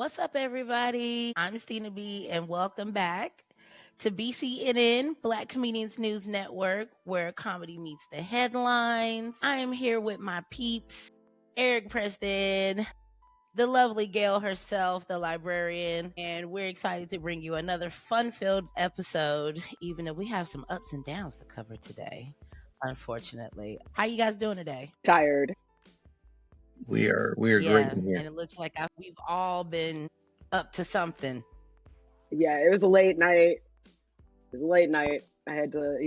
What's up, everybody? I'm Stina B, and welcome back to BCNN, Black Comedians News Network, where comedy meets the headlines. I am here with my peeps, Eric Preston, the lovely Gayle herself, the librarian, and we're excited to bring you another fun-filled episode, even though we have some ups and downs to cover today, unfortunately. How you guys doing today? Tired. We are great Yeah, in here. and it looks like we've all been up to something. Yeah, it was a late night. It was a late night. I had to,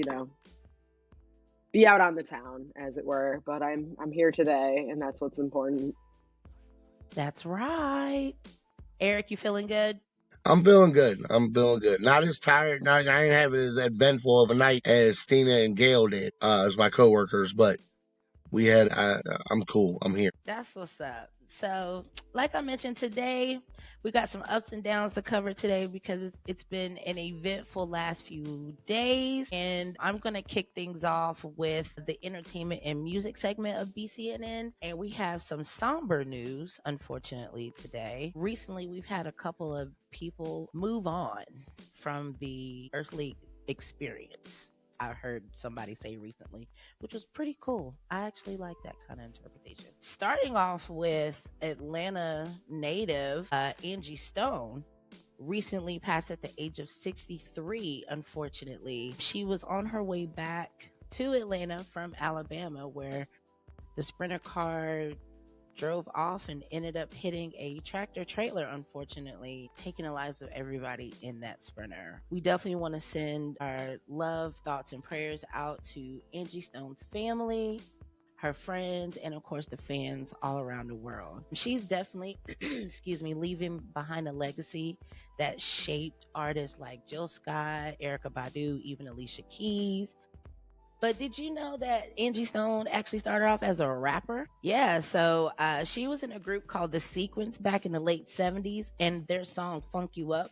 be out on the town, as it were. But I'm here today, and that's what's important. That's right. Eric, you feeling good? I'm feeling good. I'm feeling good. Not as tired. Not I ain't having as eventful of a night as Stina and Gayle did, as my coworkers. But we had. I'm cool. I'm here. That's what's up. So, like I mentioned today, we got some ups and downs to cover today because it's been an eventful last few days. And I'm going to kick things off with the entertainment and music segment of BCNN. And we have some somber news, unfortunately, today. Recently, we've had a couple of people move on from the earthly experience. I heard somebody say recently, which was pretty cool. I actually like that kind of interpretation. Starting off with Atlanta native Angie Stone, recently passed at the age of 63, unfortunately. She was on her way back to Atlanta from Alabama, where the Sprinter car drove off and ended up hitting a tractor trailer, unfortunately, taking the lives of everybody in that Sprinter. We definitely want to send our love, thoughts, and prayers out to Angie Stone's family, her friends, and of course the fans all around the world. She's definitely, excuse me, leaving behind a legacy that shaped artists like Jill Scott, Erykah Badu, even Alicia Keys. But did you know that Angie Stone actually started off as a rapper? Yeah, so she was in a group called The Sequence back in the late 70s, and their song Funk You Up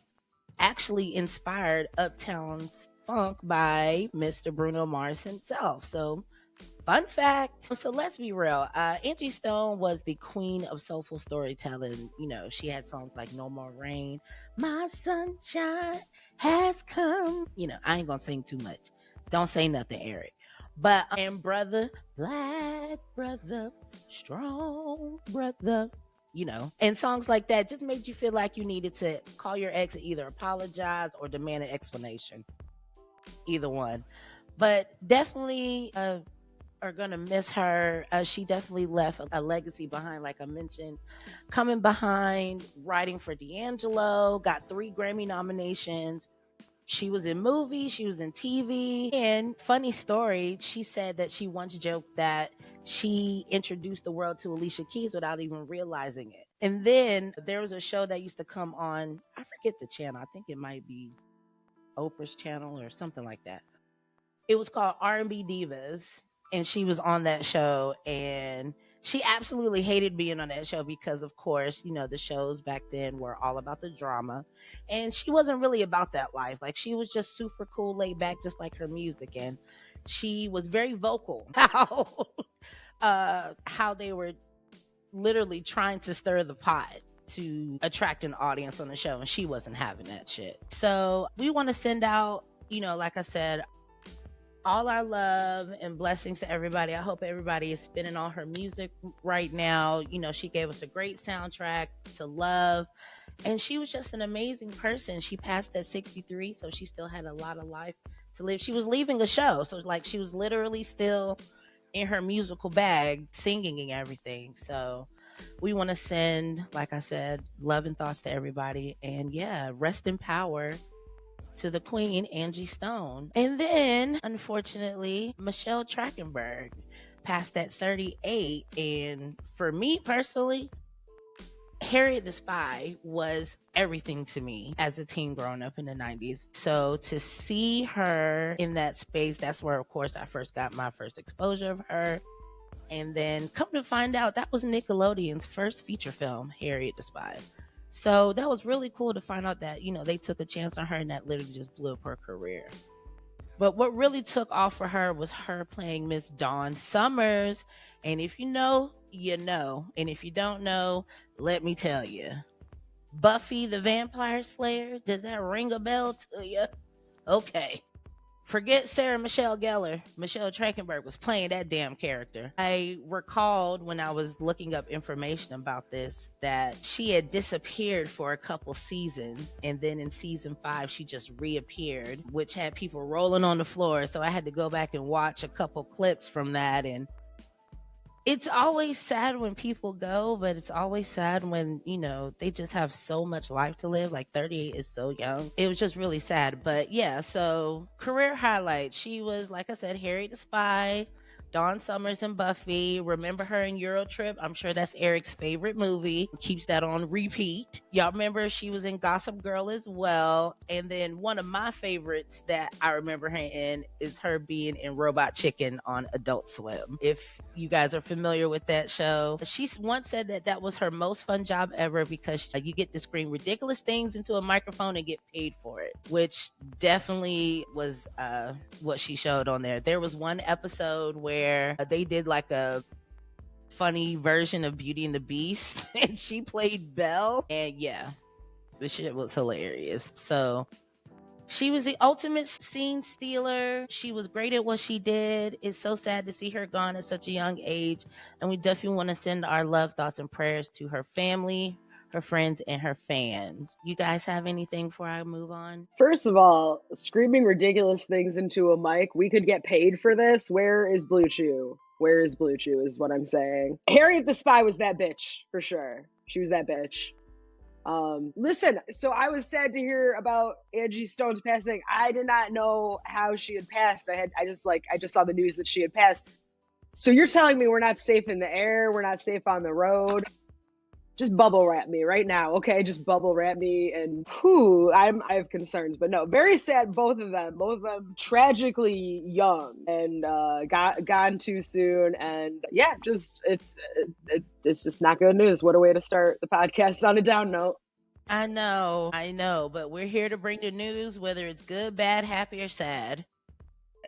actually inspired Uptown's Funk by Mr. Bruno Mars himself. So, fun fact. So, let's be real. Angie Stone was the queen of soulful storytelling. You know, she had songs like No More Rain, My Sunshine Has Come. You know, I ain't gonna sing too much. Don't say nothing, Eric. But and brother, black brother, strong brother, you know, and songs like that just made you feel like you needed to call your ex and either apologize or demand an explanation. Either one. But definitely are gonna miss her. She definitely left a legacy behind, like I mentioned, coming behind, writing for D'Angelo, got 3 Grammy nominations. She was in movies, she was in TV. And funny story, she said that she once joked that she introduced the world to Alicia Keys without even realizing it. And then there was a show that used to come on, I forget the channel, I think it might be Oprah's channel or something like that. It was called R&B Divas, and she was on that show, and she absolutely hated being on that show because, of course, you know, the shows back then were all about the drama, and she wasn't really about that life. Like, she was just super cool, laid back, just like her music, and she was very vocal how they were literally trying to stir the pot to attract an audience on the show, and she wasn't having that shit. So we want to send out, you know, like I said, all our love and blessings to everybody. I hope everybody is spinning on her music right now. You know, she gave us a great soundtrack to love, and she was just an amazing person. She passed at 63, so she still had a lot of life to live. She was leaving a show, so like she was literally still in her musical bag singing and everything. So we want to send, like I said, love and thoughts to everybody, and yeah, rest in power to the queen, Angie Stone. And then, unfortunately, Michelle Trachtenberg passed at 38. And for me personally, Harriet the Spy was everything to me as a teen growing up in the 90s. So to see her in that space, that's where, of course, I first got my first exposure of her. And then come to find out, that was Nickelodeon's first feature film, Harriet the Spy. So that was really cool to find out that, you know, they took a chance on her and that literally just blew up her career. But what really took off for her was her playing Miss Dawn Summers. And if you know, you know. And if you don't know, let me tell you. Buffy the Vampire Slayer. Does that ring a bell to you? Okay. Forget Sarah Michelle Gellar. Michelle Trachtenberg was playing that damn character. I recalled when I was looking up information about this that she had disappeared for a couple seasons, and then in season 5 she just reappeared, which had people rolling on the floor. So I had to go back and watch a couple clips from that, and it's always sad when people go, but it's always sad when, they just have so much life to live. Like 38 is so young. It was just really sad. But yeah, so career highlights. She was, like I said, Harry the Spy, Dawn Summers and Buffy. Remember her in Eurotrip? I'm sure that's Eric's favorite movie. Keeps that on repeat. Y'all remember she was in Gossip Girl as well. And then one of my favorites that I remember her in is her being in Robot Chicken on Adult Swim. If you guys are familiar with that show, she once said that that was her most fun job ever because you get to scream ridiculous things into a microphone and get paid for it, which definitely was what she showed on there. There was one episode where they did like a funny version of Beauty and the Beast and she played Belle, and yeah, the shit was hilarious. So she was the ultimate scene stealer. She was great at what she did. It's so sad to see her gone at such a young age, and we definitely want to send our love, thoughts, and prayers to her family, her friends, and her fans. You guys have anything before I move on? First of all, screaming ridiculous things into a mic, we could get paid for this. Where is Blue Chew? Where is Blue Chew is what I'm saying. Harriet the Spy was that bitch, for sure. She was that bitch. Listen, so I was sad to hear about Angie Stone's passing. I did not know how she had passed. I just saw the news that she had passed. So you're telling me we're not safe in the air, we're not safe on the road? Just bubble wrap me right now, okay? Just bubble wrap me, and I have concerns, but no, very sad. Both of them tragically young and gone too soon, and yeah, it's just not good news. What a way to start the podcast on a down note. I know, but we're here to bring the news, whether it's good, bad, happy, or sad.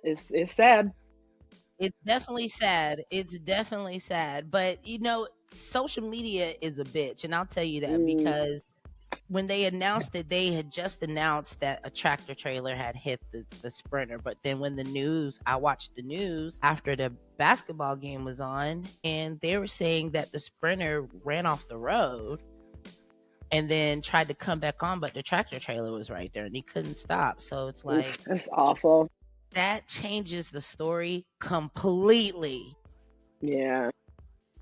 It's sad. It's definitely sad. But social media is a bitch, and I'll tell you that because when they announced that, they had just announced that a tractor trailer had hit the sprinter. But then when I watched the news after the basketball game was on, and they were saying that the sprinter ran off the road and then tried to come back on, but the tractor trailer was right there and he couldn't stop. So it's like, oof, that's awful. That changes the story completely. Yeah.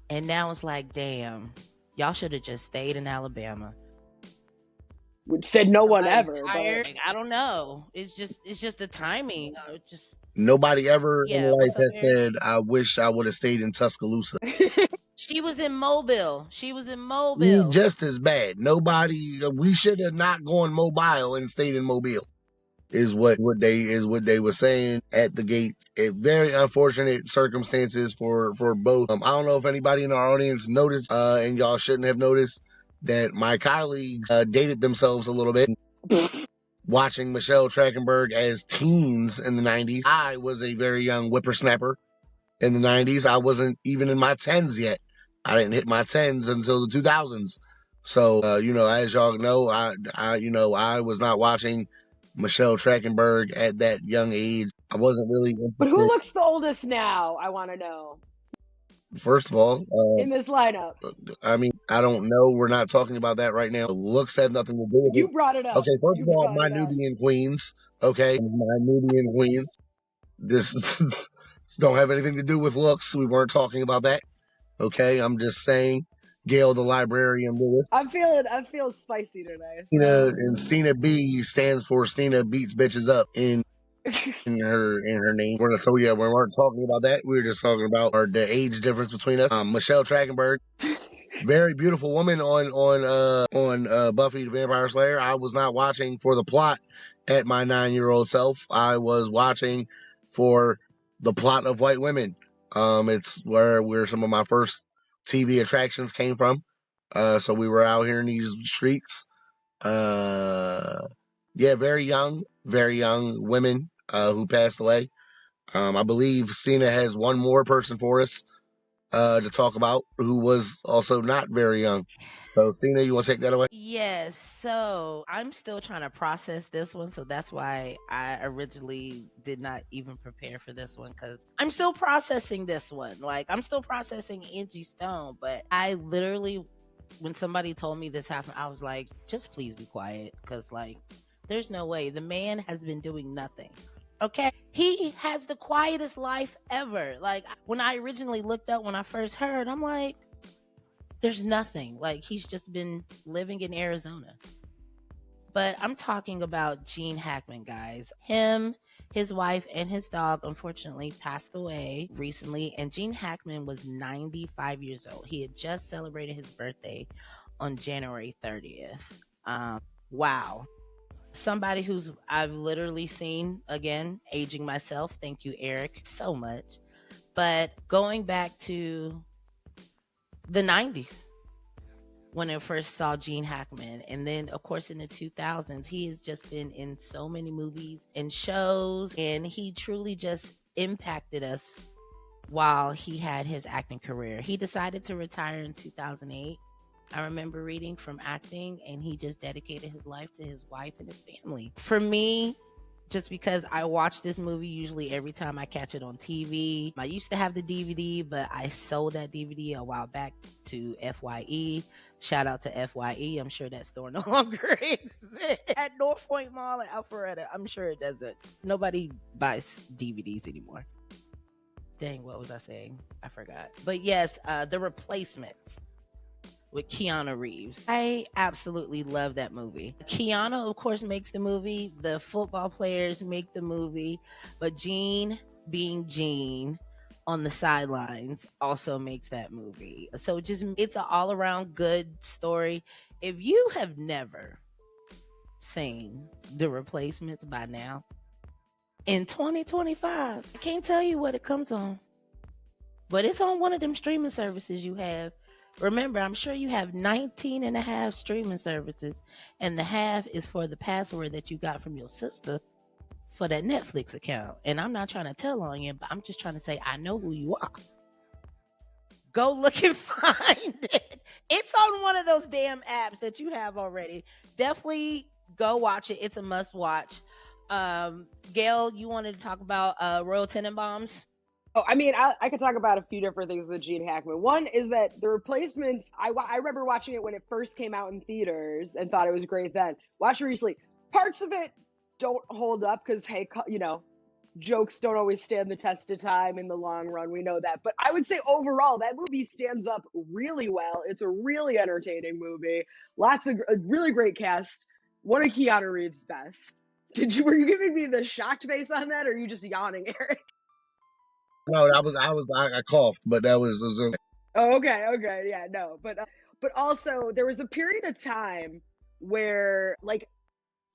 And now it's like, damn, y'all should have just stayed in Alabama. Which said no one ever. But... I don't know. It's just the timing. Nobody ever in life has said, I wish I would have stayed in Tuscaloosa. She was in Mobile. Just as bad. We should have not gone mobile and stayed in Mobile. Is what they were saying at the gate. Very unfortunate circumstances for both. I don't know if anybody in our audience noticed, and y'all shouldn't have noticed, that my colleagues dated themselves a little bit. Watching Michelle Trachtenberg as teens in the 90s. I was a very young whippersnapper in the 90s. I wasn't even in my 10s yet. I didn't hit my 10s until the 2000s. So, as y'all know, I was not watching Michelle Trachtenberg at that young age. I wasn't really interested. But who looks the oldest now? I want to know. First of all, in this lineup, I mean, I don't know. We're not talking about that right now. Looks have nothing to do with it. You brought it up. Okay, first of all, my Nubian queens. Okay, my Nubian queens. This don't have anything to do with looks. We weren't talking about that. Okay, I'm just saying. Gayle the librarian Lewis. I feel spicy today. So. And Stina B stands for Stina beats bitches up in her name. So we weren't talking about that. We were just talking about the age difference between us. Michelle Trachtenberg, very beautiful woman on Buffy the Vampire Slayer. I was not watching for the plot at my 9-year-old self. I was watching for the plot of White Women. It's where some of my first TV attractions came from. So we were out here in these streets. Very young women who passed away. I believe Stina has one more person for us. to talk about, who was also not very young. So, Cena, you want to take that away? Yes, so I'm still trying to process this one, so that's why I originally did not even prepare for this one because I'm still processing this one. Like, I'm still processing Angie Stone, but I literally, when somebody told me this happened, I was like, just please be quiet because, like, there's no way. The man has been doing nothing. Okay. He has the quietest life ever. Like, when I originally looked up, when I first heard, I'm like, there's nothing. Like, he's just been living in Arizona. But I'm talking about Gene Hackman, guys. Him, his wife, and his dog unfortunately passed away recently. And Gene Hackman was 95 years old. He had just celebrated his birthday on January 30th. Wow. Somebody who's I've literally seen, again, aging myself. Thank you, Eric, so much. But going back to the 90s, when I first saw Gene Hackman. And then, of course, in the 2000s, he has just been in so many movies and shows, and he truly just impacted us while he had his acting career. He decided to retire in 2008. I remember reading from acting, and he just dedicated his life to his wife and his family. For me, just because I watch this movie usually every time I catch it on TV. I used to have the DVD, but I sold that DVD a while back to FYE. Shout out to FYE. I'm sure that store no longer exists. At North Point Mall and Alpharetta, I'm sure it doesn't. Nobody buys DVDs anymore. Dang, what was I saying? I forgot. But yes, The Replacements with Keanu Reeves. I absolutely love that movie. Keanu, of course, makes the movie. The football players make the movie. But Gene, being Gene on the sidelines, also makes that movie. So it's an all around good story. If you have never seen The Replacements by now, in 2025, I can't tell you what it comes on. But it's on one of them streaming services you have. Remember, I'm sure you have 19 and a half streaming services, and the half is for the password that you got from your sister for that Netflix account. And I'm not trying to tell on you, but I'm just trying to say I know who you are. Go look and find it. It's on one of those damn apps that you have already. Definitely go watch it. It's a must watch. Gayle, you wanted to talk about Royal Tenenbaums? Oh, I mean, I could talk about a few different things with Gene Hackman. One is that The Replacements, I remember watching it when it first came out in theaters and thought it was great then. Watched it recently. Parts of it don't hold up because, hey, jokes don't always stand the test of time in the long run. We know that. But I would say overall, that movie stands up really well. It's a really entertaining movie. A really great cast. One of Keanu Reeves' best. Were you giving me the shocked face on that, or are you just yawning, Eric? No, I coughed, but that was Oh, okay, yeah, no, but also there was a period of time where, like,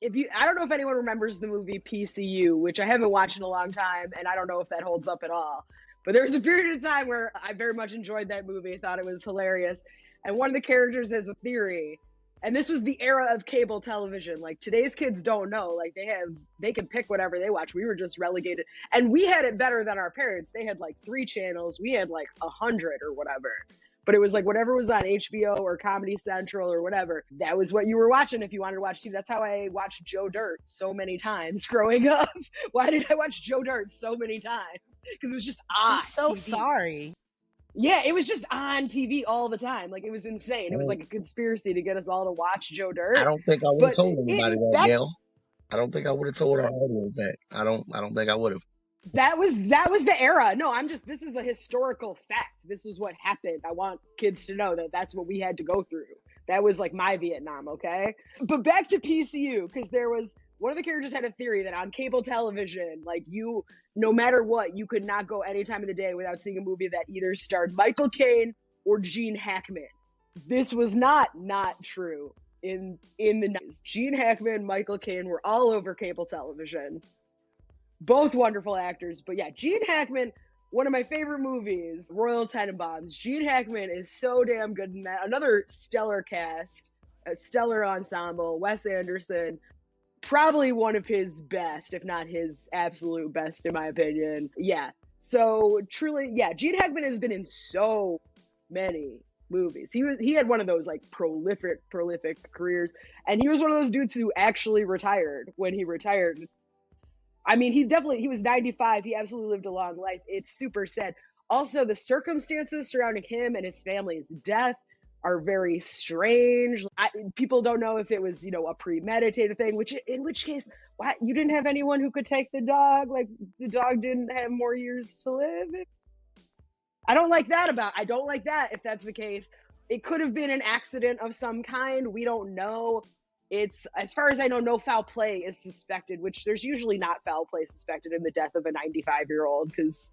I don't know if anyone remembers the movie PCU, which I haven't watched in a long time, and I don't know if that holds up at all. But there was a period of time where I very much enjoyed that movie. I thought it was hilarious, and one of the characters has a theory. And this was the era of cable television. Like, today's kids don't know. Like, they can pick whatever they watch. We were just relegated. And we had it better than our parents. They had like 3 channels. We had like 100 or whatever. But it was like whatever was on HBO or Comedy Central or whatever, that was what you were watching if you wanted to watch TV. That's how I watched Joe Dirt so many times growing up. Why did I watch Joe Dirt so many times? Because it was just on I'm so TV. sorry. Yeah, it was just on TV all the time. Like, it was insane. It was Mm. like a conspiracy to get us all to watch Joe Dirt. I don't think I would have But told anybody that, back Gail. I don't think I would have told our audience that. I don't think I would have. that was the era. No, this is a historical fact. This was what happened. I want kids to know that that's what we had to go through. That was like my Vietnam, okay? But back to PCU, because there was one of the characters had a theory that on cable television, like, no matter what, you could not go any time of the day without seeing a movie that either starred Michael Caine or Gene Hackman. This was not true in the 90s. Gene Hackman, Michael Caine were all over cable television. Both wonderful actors, but yeah, Gene Hackman, one of my favorite movies, Royal Tenenbaums. Gene Hackman is so damn good in that. Another stellar cast, a stellar ensemble. Wes Anderson, probably one of his best, if not his absolute best, in my opinion. Yeah. So truly, yeah, Gene Hackman has been in so many movies. He had one of those like prolific careers, and he was one of those dudes who actually retired when he retired. I mean, he was 95. He absolutely lived a long life. It's super sad. Also, the circumstances surrounding him and his family's death are very strange. People don't know if it was, a premeditated thing, in which case, why you didn't have anyone who could take the dog? Like the dog didn't have more years to live? I don't like that if that's the case. It could have been an accident of some kind. We don't know. It's, as far as I know, no foul play is suspected, which there's usually not foul play suspected in the death of a 95-year-old because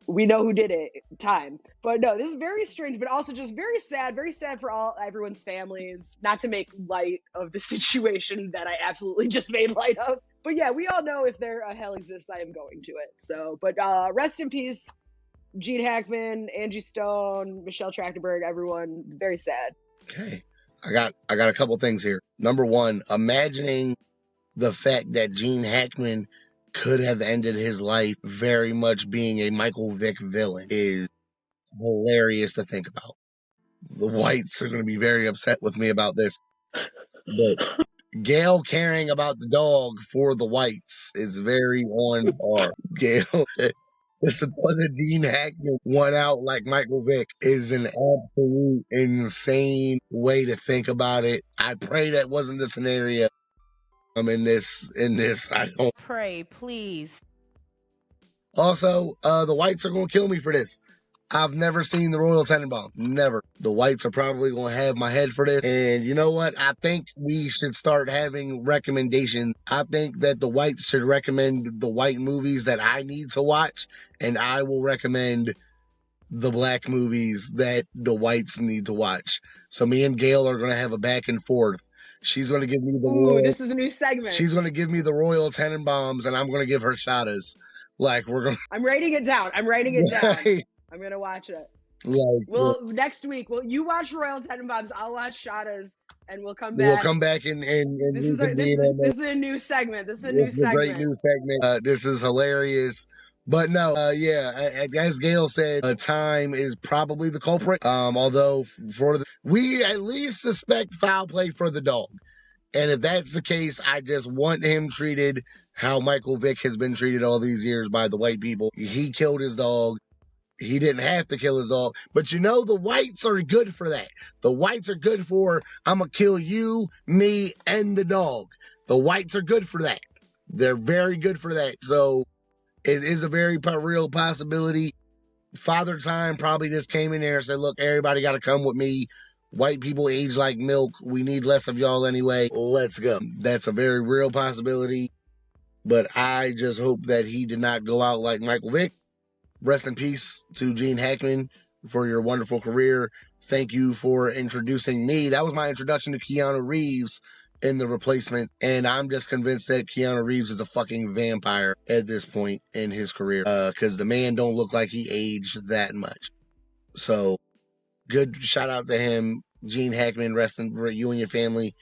we know who did it. Time. But no, this is very strange, but also just very sad for everyone's families. Not to make light of the situation that I absolutely just made light of. But yeah, we all know if there a hell exists, I am going to it. So, but rest in peace, Gene Hackman, Angie Stone, Michelle Trachtenberg, everyone. Very sad. Okay. I got a couple things here. Number one, imagining the fact that Gene Hackman could have ended his life very much being a Michael Vick villain is hilarious to think about. The whites are going to be very upset with me about this. But Gayle caring about the dog for the whites is very on par. Gayle, this is what the Gene Hackman went out like Michael Vick is an absolute insane way to think about it. I pray that wasn't the scenario. In this, I don't pray, please. Also, the whites are going to kill me for this. I've never seen the Royal Tenenbaum. Never. The whites are probably going to have my head for this. And you know what? I think we should start having recommendations. I think that the whites should recommend the white movies that I need to watch, and I will recommend the black movies that the whites need to watch. So me and Gayle are going to have a back and forth. She's going to give me this is a new segment. She's going to give me the Royal Tenenbaums, and I'm going to give her Shadas. Like, we're going to... I'm writing it down. I'm going to watch it. Next week, you watch Royal Tenenbaums, I'll watch Shadas, and we'll come back. We'll come back and this is a new segment. This is a great new segment. This is hilarious. But no, as Gayle said, time is probably the culprit. Although we at least suspect foul play for the dog. And if that's the case, I just want him treated how Michael Vick has been treated all these years by the white people. He killed his dog. He didn't have to kill his dog. But the whites are good for that. The whites are good for, I'm going to kill you, me, and the dog. The whites are good for that. They're very good for that. So it is a very real possibility. Father Time probably just came in there and said, look, everybody got to come with me. White people age like milk. We need less of y'all anyway. Let's go. That's a very real possibility. But I just hope that he did not go out like Michael Vick. Rest in peace to Gene Hackman for your wonderful career. Thank you for introducing me. That was my introduction to Keanu Reeves in The Replacement. And I'm just convinced that Keanu Reeves is a fucking vampire at this point in his career. Because the man don't look like he aged that much. So good shout out to him. Gene Hackman, rest in you and your family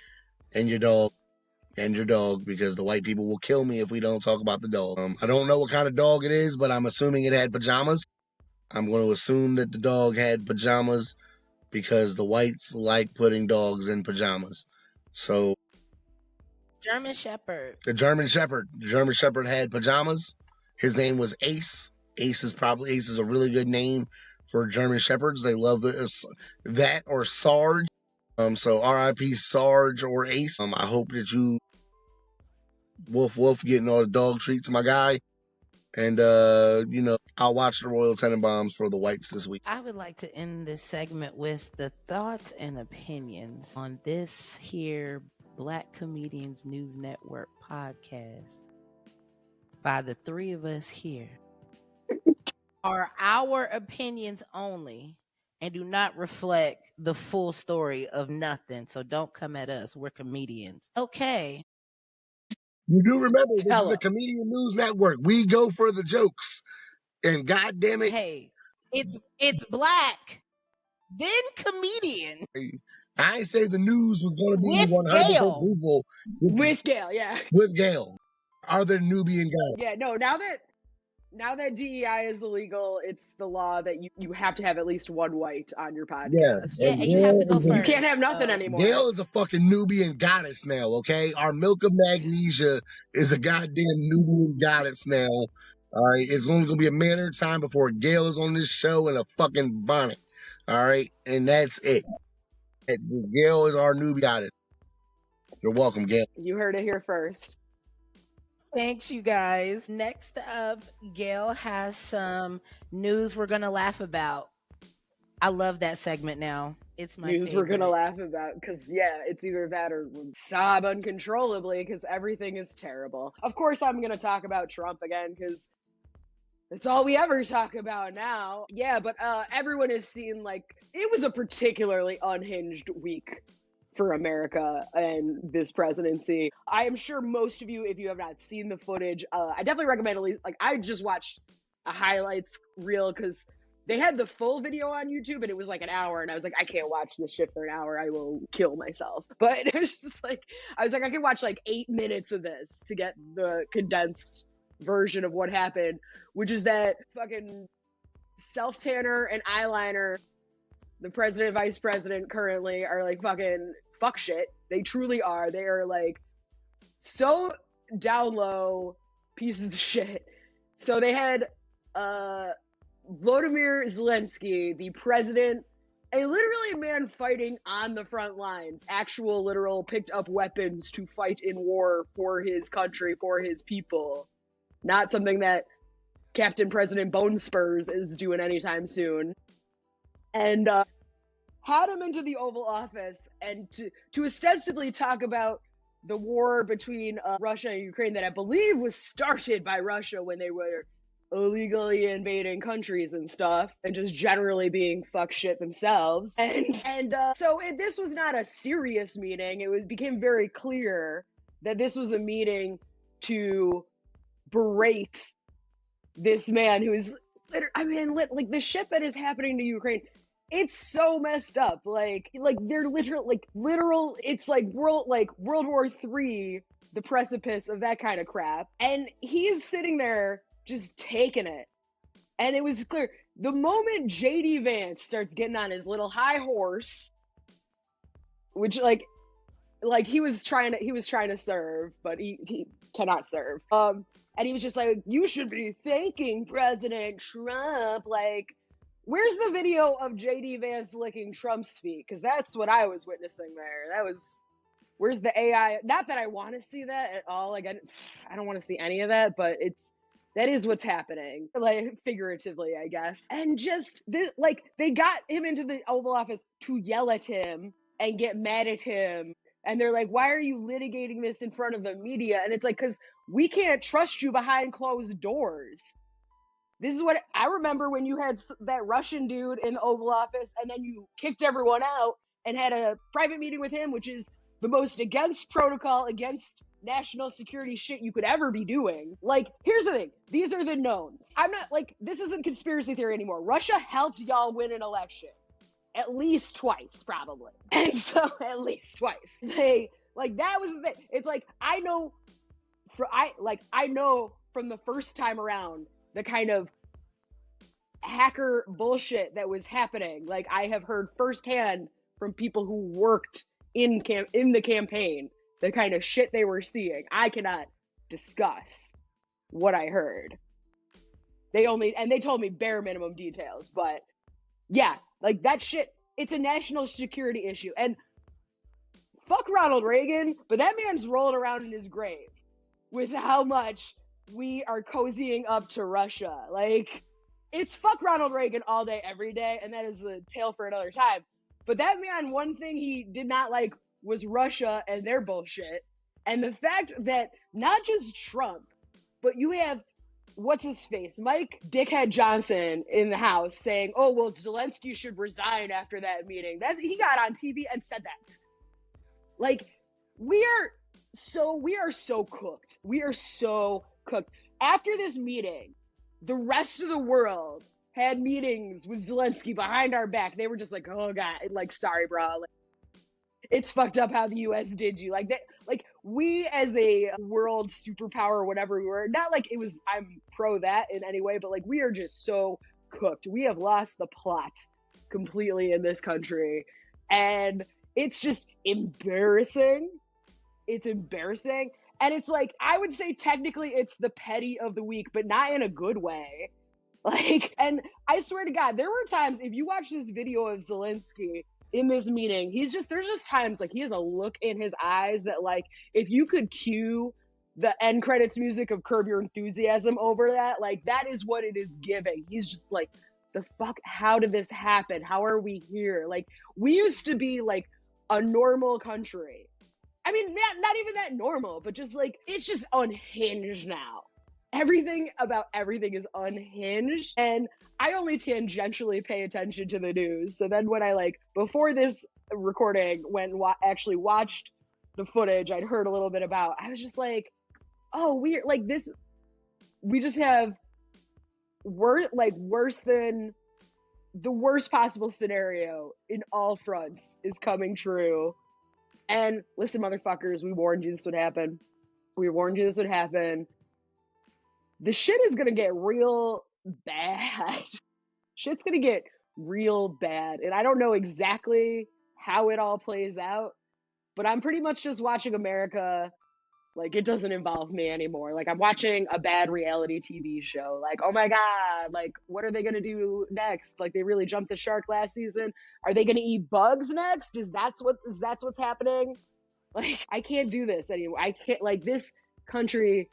and your dog. Because the white people will kill me if we don't talk about the dog. I don't know what kind of dog it is, but I'm assuming it had pajamas. I'm going to assume that the dog had pajamas because the whites like putting dogs in pajamas. So German Shepherd. The German Shepherd had pajamas. His name was Ace. Ace is a really good name for German Shepherds. They love that or Sarge. So R.I.P. Sarge or Ace. I hope that you Woof getting all the dog treats, my guy. And I'll watch the Royal Tenenbaums for the whites this week. I would like to end this segment with the thoughts and opinions on this here Black Comedians News Network podcast by the three of us here are our opinions only and do not reflect the full story of nothing. So don't come at us. We're comedians. Okay. You do remember, this is a Comedian News Network. We go for the jokes. And God damn it. Hey, it's black, then comedian. I ain't say the news was going to be 100% truthful. With Gayle, yeah. With Gayle. Are there Nubian guys? Yeah, no, now that Now that DEI is illegal, it's the law that you have to have at least one white on your Yeah, podcast. Yeah, and and you have to go You first. can't have nothing so. anymore. Gayle is a fucking Nubian goddess now, okay? Our milk of magnesia is a goddamn Nubian goddess now. All right, it's going to be a matter of time before Gayle is on this show in a fucking bonnet. All right, and that's it. Gayle is our Nubian goddess. You're welcome, Gayle. You heard it here first. Thanks, you guys. Next up, Gayle has some news we're gonna laugh about. I love that segment now. It's my News favorite. we're gonna laugh about, because yeah, it's either that or sob uncontrollably because everything is terrible. Of course, I'm gonna talk about Trump again because it's all we ever talk about now. Yeah, but everyone has seen, like, it was a particularly unhinged week for America and this presidency. I am sure most of you, if you have not seen the footage, I definitely recommend at least, like, I just watched a highlights reel because they had the full video on YouTube and it was like an hour, and I was like, I can't watch this shit for an hour. I will kill myself. But it was just like, I was like, I can watch like 8 minutes of this to get the condensed version of what happened, which is that fucking self-tanner and eyeliner, the president, vice president currently are like fucking fuck shit. They truly are. They are like so down low pieces of shit. So they had Volodymyr Zelensky, the president, literally a man fighting on the front lines, actual literal picked up weapons to fight in war for his country, for his people. Not something that Captain President Bone Spurs is doing anytime soon. And had him into the Oval Office and to ostensibly talk about the war between Russia and Ukraine that I believe was started by Russia when they were illegally invading countries and stuff, and just generally being fuck shit themselves. And so this was not a serious meeting. It became very clear that this was a meeting to berate this man who is, I mean, like the shit that is happening to Ukraine. It's so messed up. Like they're literal. It's like World War III, the precipice of that kind of crap. And he's sitting there just taking it. And it was clear the moment JD Vance starts getting on his little high horse, which like he was trying to serve, but he cannot serve. And he was just like, you should be thanking President Trump. Like, where's the video of JD Vance licking Trump's feet? Because that's what I was witnessing there. Where's the AI? Not that I want to see that at all. Like, I don't want to see any of that, but that is what's happening, like figuratively, I guess. And just this, like, they got him into the Oval Office to yell at him and get mad at him. And they're like, why are you litigating this in front of the media? And it's like, because we can't trust you behind closed doors. This is what I remember when you had that Russian dude in the Oval Office and then you kicked everyone out and had a private meeting with him, which is the most against protocol, against national security shit you could ever be doing. Like, here's the thing. These are the knowns. I'm not, like, this isn't conspiracy theory anymore. Russia helped y'all win an election. At least twice, probably. And so, at least twice. That was the thing. It's like, I know from the first time around the kind of hacker bullshit that was happening. Like, I have heard firsthand from people who worked in the campaign the kind of shit they were seeing. I cannot discuss what I heard. They told me bare minimum details, but yeah, like that shit, it's a national security issue. And fuck Ronald Reagan, but that man's rolling around in his grave with how much we are cozying up to Russia. Like, it's fuck Ronald Reagan all day, every day, and that is a tale for another time. But that man, one thing he did not like was Russia and their bullshit. And the fact that not just Trump, but you have, what's his face, Mike Dickhead Johnson in the House saying, oh, well, Zelensky should resign after that meeting. He got on TV and said that. Like, we are so cooked. We are so cooked. After this meeting, the rest of the world had meetings with Zelensky behind our back. They were just like, oh God, like, sorry, bro. Like, it's fucked up how the US did you. Like that. Like, we as a world superpower, whatever we were, not like it was, I'm pro that in any way, but like we are just so cooked. We have lost the plot completely in this country. And it's just embarrassing. It's embarrassing. And it's like, I would say technically it's the petty of the week, but not in a good way. Like, and I swear to God, there were times, if you watch this video of Zelensky in this meeting, there's just times like he has a look in his eyes that like, if you could cue the end credits music of Curb Your Enthusiasm over that, like that is what it is giving. He's just like, the fuck, how did this happen? How are we here? Like, we used to be like a normal country. I mean, not even that normal, but just like, it's just unhinged now. Everything about everything is unhinged, and I only tangentially pay attention to the news. So then when I like, before this recording, actually watched the footage I'd heard a little bit about, I was just like, oh, weird. Like this, we just have worse than the worst possible scenario in all fronts is coming true. And listen, motherfuckers, we warned you this would happen. We warned you this would happen. The shit is gonna get real bad. Shit's gonna get real bad. And I don't know exactly how it all plays out, but I'm pretty much just watching America. Like, it doesn't involve me anymore. Like, I'm watching a bad reality TV show. Like, oh my God, like, what are they gonna do next? Like, they really jumped the shark last season. Are they gonna eat bugs next? Is that's what's happening? Like, I can't do this anymore. I can't, like, this country,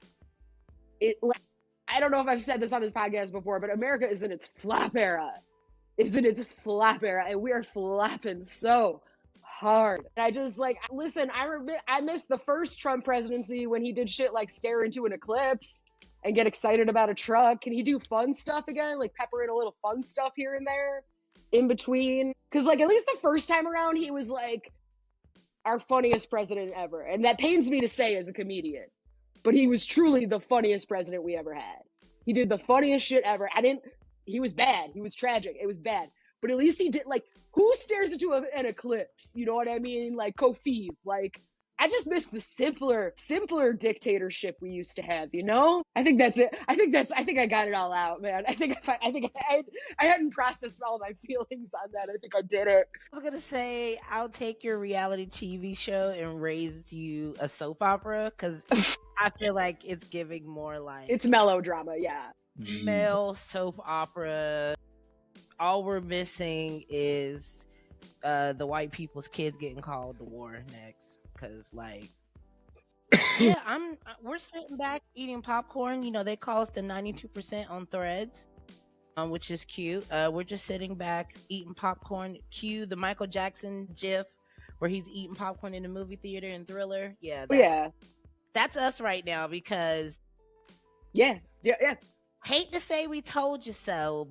I don't know if I've said this on this podcast before, but America is in its flap era. It's in its flap era, and we are flapping so hard. And I just like, listen, I missed the first Trump presidency when he did shit like stare into an eclipse and get excited about a truck. Can he do fun stuff again? Like pepper in a little fun stuff here and there in between? Because like at least the first time around, he was like our funniest president ever. And that pains me to say as a comedian. But he was truly the funniest president we ever had. He did the funniest shit ever. He was bad. He was tragic. It was bad. But at least he did, like, who stares into an eclipse? You know what I mean? Like, Kofi. Like, I just miss the simpler dictatorship we used to have, you know? I think that's it. I think I got it all out, man. I hadn't processed all my feelings on that. I think I did it. I was gonna say I'll take your reality TV show and raise you a soap opera because I feel like it's giving more like it's melodrama, yeah. Male soap opera. All we're missing is the white people's kids getting called to war next. Cause like, yeah, we're sitting back eating popcorn. You know, they call us the 92% on Threads, which is cute. We're just sitting back eating popcorn. Cue the Michael Jackson gif where he's eating popcorn in the movie theater in Thriller. Yeah, that's us right now because yeah. Hate to say we told you so.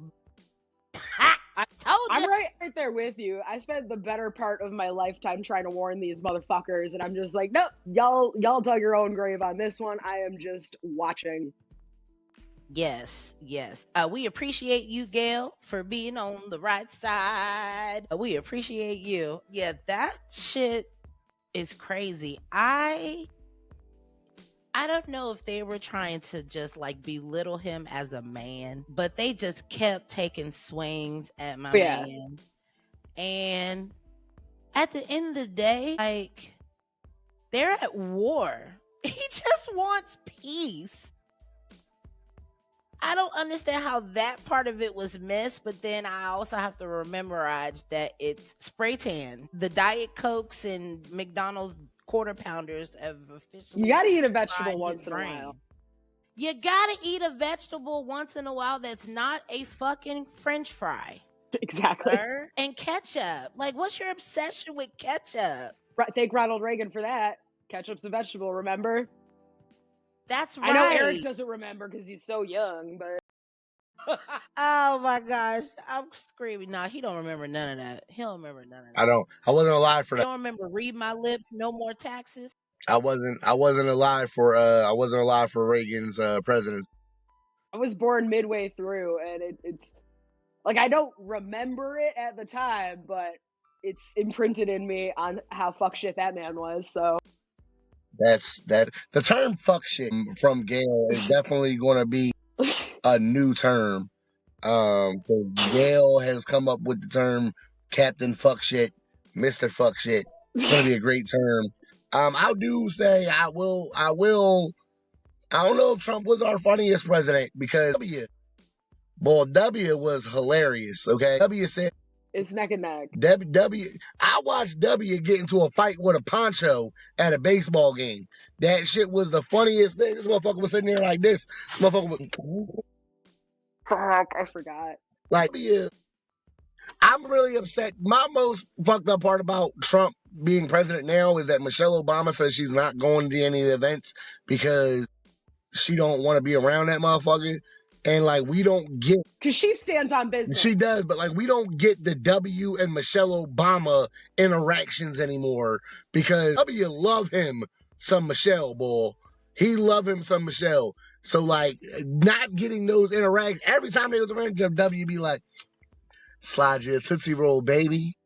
I'm right there with you. I spent the better part of my lifetime trying to warn these motherfuckers, and I'm just like, nope, y'all dug your own grave on this one. I am just watching. Yes. We appreciate you, Gayle, for being on the right side. We appreciate you. Yeah, that shit is crazy. I don't know if they were trying to just like belittle him as a man, but they just kept taking swings at my man. And at the end of the day, like, they're at war. He just wants peace. I don't understand how that part of it was missed, but then I also have to rememberize that it's spray tan. The Diet Cokes and McDonald's quarter pounders have officially. You gotta eat a vegetable once in a while. You gotta eat a vegetable once in a while that's not a fucking French fry. Exactly. Sir. And ketchup. Like, what's your obsession with ketchup? Thank Ronald Reagan for that. Ketchup's a vegetable, remember? That's right. I know Eric doesn't remember because he's so young, but. Oh my gosh, I'm screaming. No, he don't remember none of that. He don't remember none of that. I wasn't alive for that. He don't remember Read My Lips, No More Taxes. I wasn't alive for Reagan's presidency. I was born midway through, and it's like I don't remember it at the time, but it's imprinted in me on how fuck shit that man was. So That's the term "fuck shit" from Gayle is definitely going to be a new term. 'Cause Gayle has come up with the term Captain Fuck Shit, Mister Fuck Shit. It's going to be a great term. I do say I will. I don't know if Trump was our funniest president because W was hilarious. Okay, W said It's neck and neck. I watched W get into a fight with a poncho at a baseball game. That shit was the funniest thing. This motherfucker was sitting there like this. This motherfucker was Fuck, I forgot. like, yeah. I'm really upset. My most fucked up part about Trump being president now is that Michelle Obama says she's not going to any of the events because she don't want to be around that motherfucker. And like we don't get because she stands on business. She does, but like we don't get the W and Michelle Obama interactions anymore because W love him some Michelle, boy. He love him some Michelle. So like not getting those interactions every time they was around W be like, slide you a Tootsie Roll, baby.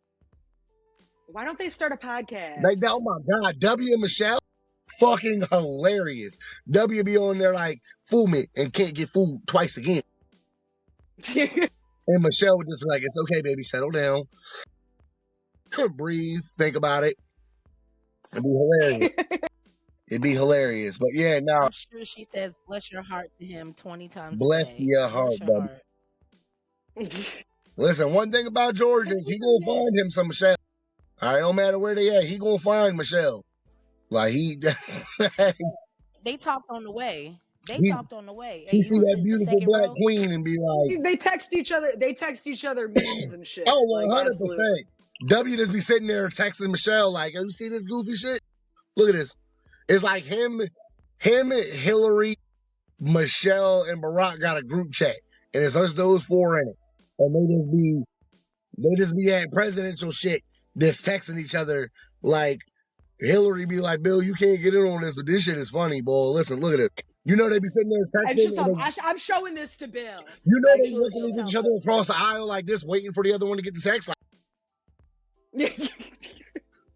Why don't they start a podcast? Like, oh my God, W and Michelle, fucking hilarious. W be on there like, fool me and can't get fooled twice again. And Michelle would just be like, it's okay, baby, settle down. Breathe, think about it. It'd be hilarious. It'd be hilarious. But yeah, no. I'm sure she says bless your heart to him 20 times Bless a day. your heart, buddy. Listen, one thing about George is he gonna find him some Michelle. All right, no matter where they at, he gonna find Michelle. Like they talked on the way. Talked on the way. He see that beautiful black queen and be like, they text each other memes and shit. Oh, 100%. W just be sitting there texting Michelle like, oh, you see this goofy shit? Look at this. It's like him, Hillary, Michelle, and Barack got a group chat. And it's just those four in it. And they just be at presidential shit just texting each other like Hillary be like, Bill, you can't get in on this, but this shit is funny, boy. Listen, look at it. You know they be sitting there texting. I'm showing this to Bill. You know they looking at each other across the aisle like this, waiting for the other one to get the text. You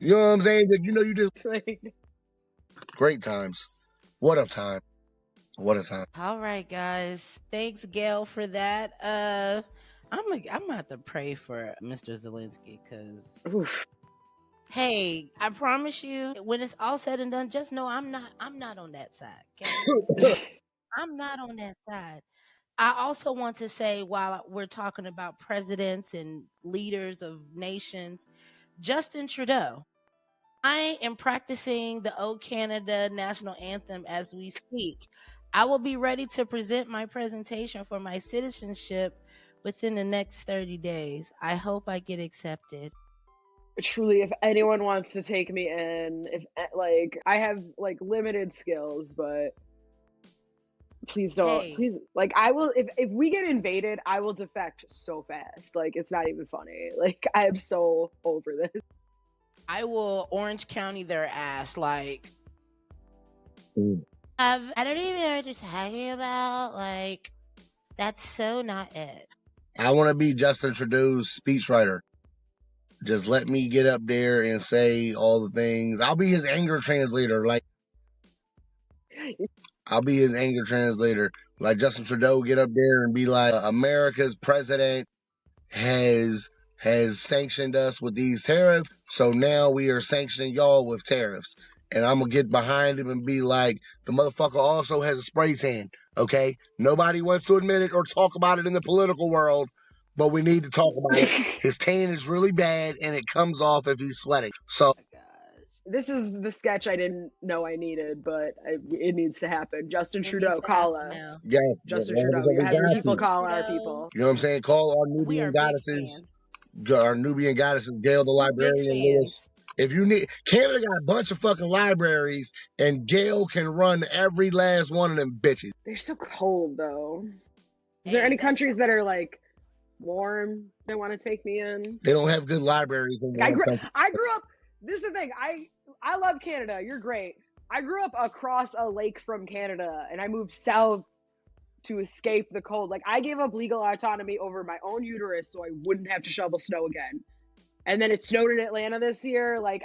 know what I'm saying? You know you just great times. What a time. What a time. All right, guys. Thanks, Gayle, for that. I'm gonna have to pray for Mr. Zelensky because hey, I promise you, when it's all said and done, just know I'm not on that side. Okay? I'm not on that side. I also want to say, while we're talking about presidents and leaders of nations, Justin Trudeau. I am practicing the O Canada national anthem as we speak. I will be ready to present my presentation for my citizenship within the next 30 days. I hope I get accepted. Truly, if anyone wants to take me in, if like I have like limited skills, but please don't. Please, like I will. If we get invaded, I will defect so fast. Like it's not even funny. Like I am so over this. I will Orange County their ass. Like I don't even know what you're talking about. Like that's so not it. I want to be Justin Trudeau's speechwriter. Just let me get up there and say all the things. I'll be his anger translator. Like I'll be his anger translator. Like Justin Trudeau get up there and be like, America's president has sanctioned us with these tariffs. So now we are sanctioning y'all with tariffs. And I'm going to get behind him and be like, the motherfucker also has a spray tan. Okay. Nobody wants to admit it or talk about it in the political world, but we need to talk about it. His tan is really bad and it comes off if he's sweating. So this is the sketch I didn't know I needed, but it needs to happen. Justin Trudeau, call us. Yes. Justin Trudeau, you have your people call our people. You know what I'm saying? Call our Nubian goddesses. Our Nubian goddesses, Gayle the librarian, Lewis. If you need, Canada got a bunch of fucking libraries, and Gayle can run every last one of them bitches. They're so cold, though. Is there any countries that are like warm that want to take me in? They don't have good libraries. I grew up. This is the thing. I love Canada. You're great. I grew up across a lake from Canada, and I moved south to escape the cold. Like I gave up legal autonomy over my own uterus so I wouldn't have to shovel snow again. And then it snowed in Atlanta this year. Like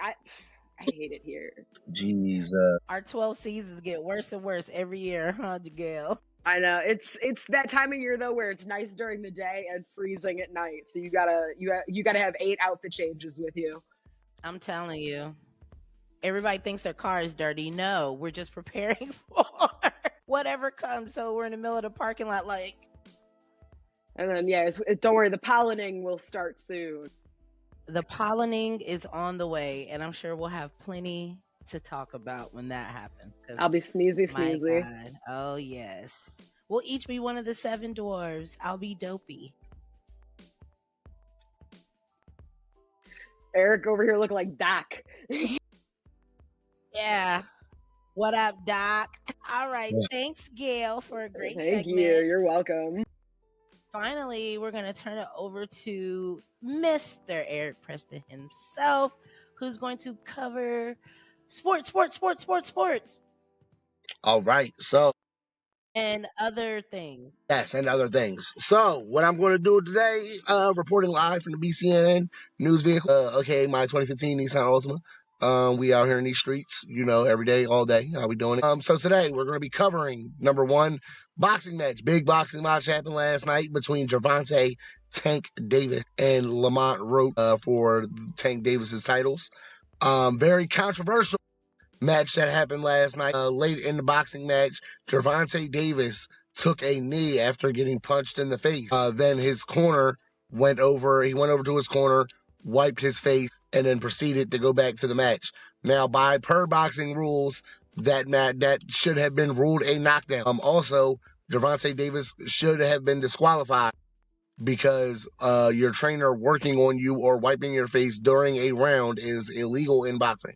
I hate it here. Jeez. Our 12 seasons get worse and worse every year, huh, Gayle? I know it's that time of year though where it's nice during the day and freezing at night. So you gotta have 8 outfit changes with you. I'm telling you. Everybody thinks their car is dirty. No, we're just preparing for whatever comes. So we're in the middle of the parking lot, like. And then don't worry, the pollinating will start soon. The pollinating is on the way, and I'm sure we'll have plenty to talk about when that happens. I'll be sneezy. My God. Oh yes. We'll each be one of the 7 dwarves. I'll be Dopey. Eric over here looking like Doc. Yeah. What up, Doc? All right. Thanks, Gayle, for a great segment. Thank you. You're welcome. Finally, we're going to turn it over to Mr. Eric Preston himself, who's going to cover sports. All right. So. And other things. Yes, and other things. So, what I'm going to do today, reporting live from the BCNN news vehicle, okay, my 2015 Nissan Altima. We out here in these streets, every day, all day. How we doing it? So today we're going to be covering number 1 boxing match. Big boxing match happened last night between Gervonta Tank Davis and Lamont Roach for Tank Davis's titles. Very controversial match that happened last night. Late in the boxing match, Gervonta Davis took a knee after getting punched in the face. Then his corner went over. He went over to his corner, wiped his face, and then proceeded to go back to the match. Now, per boxing rules, that should have been ruled a knockdown. Also, Gervonta Davis should have been disqualified because your trainer working on you or wiping your face during a round is illegal in boxing.